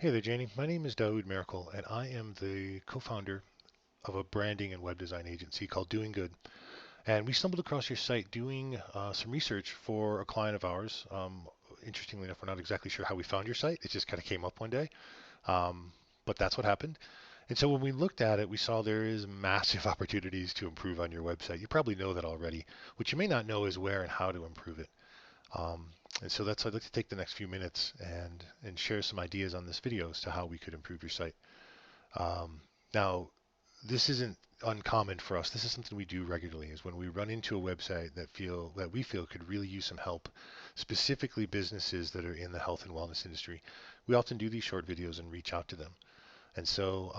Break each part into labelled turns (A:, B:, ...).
A: Hey there, Janie. My name is Daoud Miracle, and I am the co-founder of a branding and web design agency called Doing Good. And we stumbled across your site doing some research for a client of ours. Interestingly enough, we're not exactly sure how we found your site. It just kind of came up one day, um, but that's what happened. And so when we looked at it, we saw there is massive opportunities to improve on your website. You probably know that already. What you may not know is where and how to improve it. Um, and so that's I'd like to take the next few minutes and share some ideas on this video as to how we could improve your site. Um, Now, this isn't uncommon for us. This is something we do regularly. Is when we run into a website that we feel could really use some help, specifically businesses that are in the health and wellness industry. We often do these short videos and reach out to them. And so,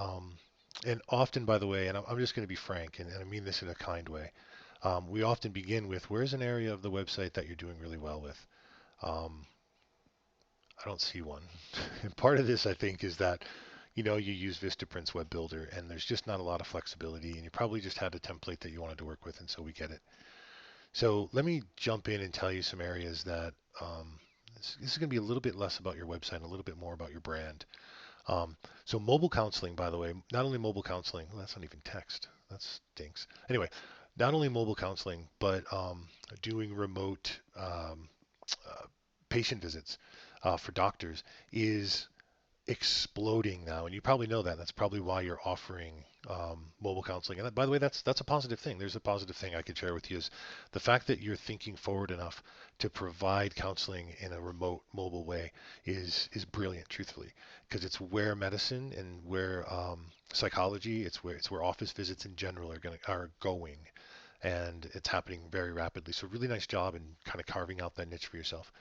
A: and often, by the way, and I'm just going to be frank, and I mean this in a kind way. We often begin with where's an area of the website that you're doing really well with. Um, I don't see one. And part of this, I think, is that you use Vistaprint's web builder and there's just not a lot of flexibility and you probably just had a template that you wanted to work with and so we get it. So let me jump in and tell you some areas that this is going to be a little bit less about your website and a little bit more about your brand. So mobile counseling, by the way, not only mobile counseling, well, that's not even text. That stinks. Anyway, not only mobile counseling, but doing remote uh, patient visits for doctors is exploding now, and you probably know that. That's probably why you're offering mobile counseling. And by the way, that's a positive thing. There's a positive thing I could share with you is the fact that you're thinking forward enough to provide counseling in a remote mobile way is brilliant, truthfully, because it's where medicine and where psychology, it's where office visits in general are going. And it's happening very rapidly. So really nice job in kind of carving out that niche for yourself.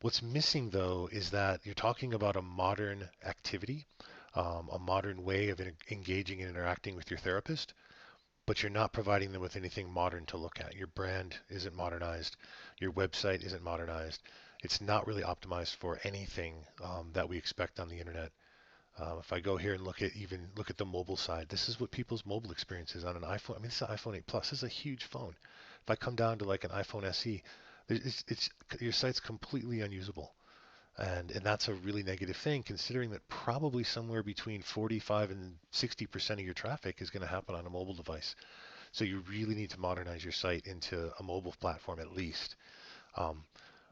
A: What's missing though is that you're talking about a modern activity, a modern way of engaging and interacting with your therapist, but you're not providing them with anything modern to look at. Your brand isn't modernized, your website isn't modernized. It's not really optimized for anything that we expect on the internet. If I go here and look at the mobile side, this is what people's mobile experience is on an iPhone. I mean, this is an iPhone 8 Plus. This is a huge phone. If I come down to like an iPhone SE, it's your site's completely unusable. And that's a really negative thing, considering that probably somewhere between 45 and 60% of your traffic is going to happen on a mobile device. So you really need to modernize your site into a mobile platform at least. Um,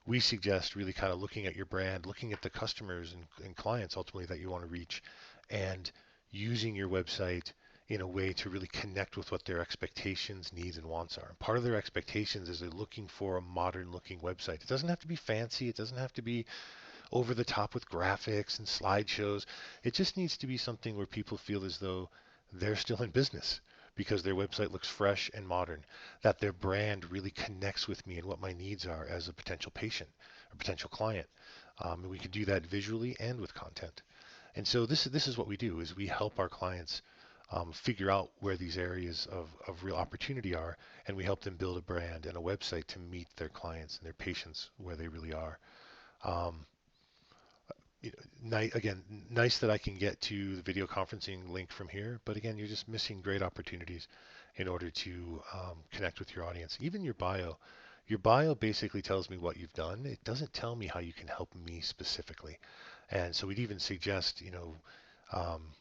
A: we suggest really kind of looking at your brand, looking at the customers and clients ultimately that you want to reach, and using your website in a way to really connect with what their expectations, needs, and wants are. Part of their expectations is they're looking for a modern looking website. It doesn't have to be fancy. It doesn't have to be over the top with graphics and slideshows. It just needs to be something where people feel as though they're still in business because their website looks fresh and modern, that their brand really connects with me and what my needs are as a potential patient or potential client. And we can do that visually and with content. And so this is what we do is we help our clients figure out where these areas of real opportunity are, and we help them build a brand and a website to meet their clients and their patients where they really are. Um, again, nice that I can get to the video conferencing link from here, but again, you're just missing great opportunities in order to connect with your audience. Even your bio basically tells me what you've done. It doesn't tell me how you can help me specifically. And so we'd even suggest, um,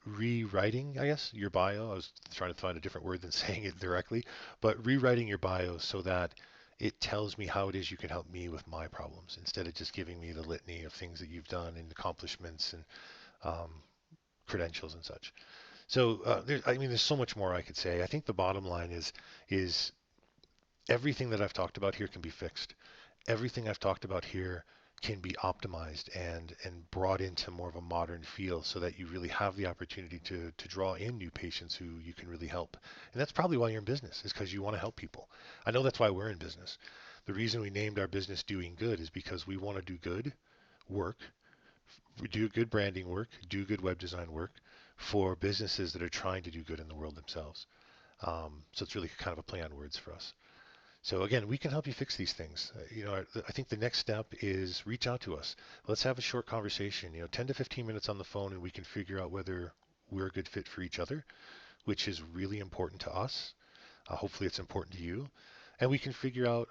A: rewriting, I guess, your bio. I was trying to find a different word than saying it directly, but rewriting your bio so that it tells me how it is you can help me with my problems instead of just giving me the litany of things that you've done and accomplishments and um, credentials and such. So I mean, there's so much more I could say. I think the bottom line is everything that I've talked about here can be fixed. Everything I've talked about here can be optimized and brought into more of a modern feel so that you really have the opportunity to draw in new patients who you can really help. And that's probably why you're in business, is because you want to help people. I know that's why we're in business. The reason we named our business Doing Good is because we want to do good work, do good branding work, do good web design work for businesses that are trying to do good in the world themselves. So it's really kind of a play on words for us. So again, we can help you fix these things. I think the next step is reach out to us. Let's have a short conversation, 10 to 15 minutes on the phone, and we can figure out whether we're a good fit for each other, which is really important to us. Hopefully it's important to you. And we can figure out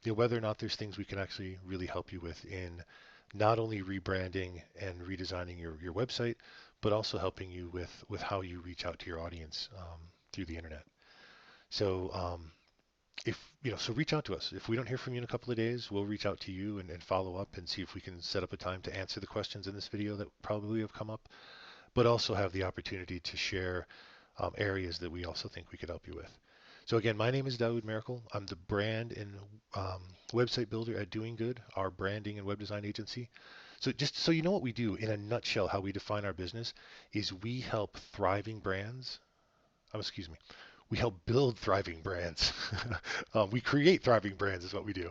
A: whether or not there's things we can actually really help you with in not only rebranding and redesigning your website, but also helping you with how you reach out to your audience through the internet. So if so reach out to us. If we don't hear from you in a couple of days, we'll reach out to you and follow up and see if we can set up a time to answer the questions in this video that probably have come up, but also have the opportunity to share areas that we also think we could help you with. So again, my name is Daoud Miracle. I'm the brand and website builder at Doing Good, our branding and web design agency. So just so you know what we do in a nutshell, how we define our business is we help thriving brands. Excuse me. We help build thriving brands. We create thriving brands is what we do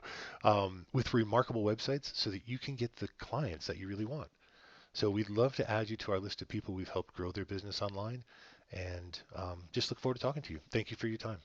A: with remarkable websites so that you can get the clients that you really want. So we'd love to add you to our list of people we've helped grow their business online and just look forward to talking to you. Thank you for your time.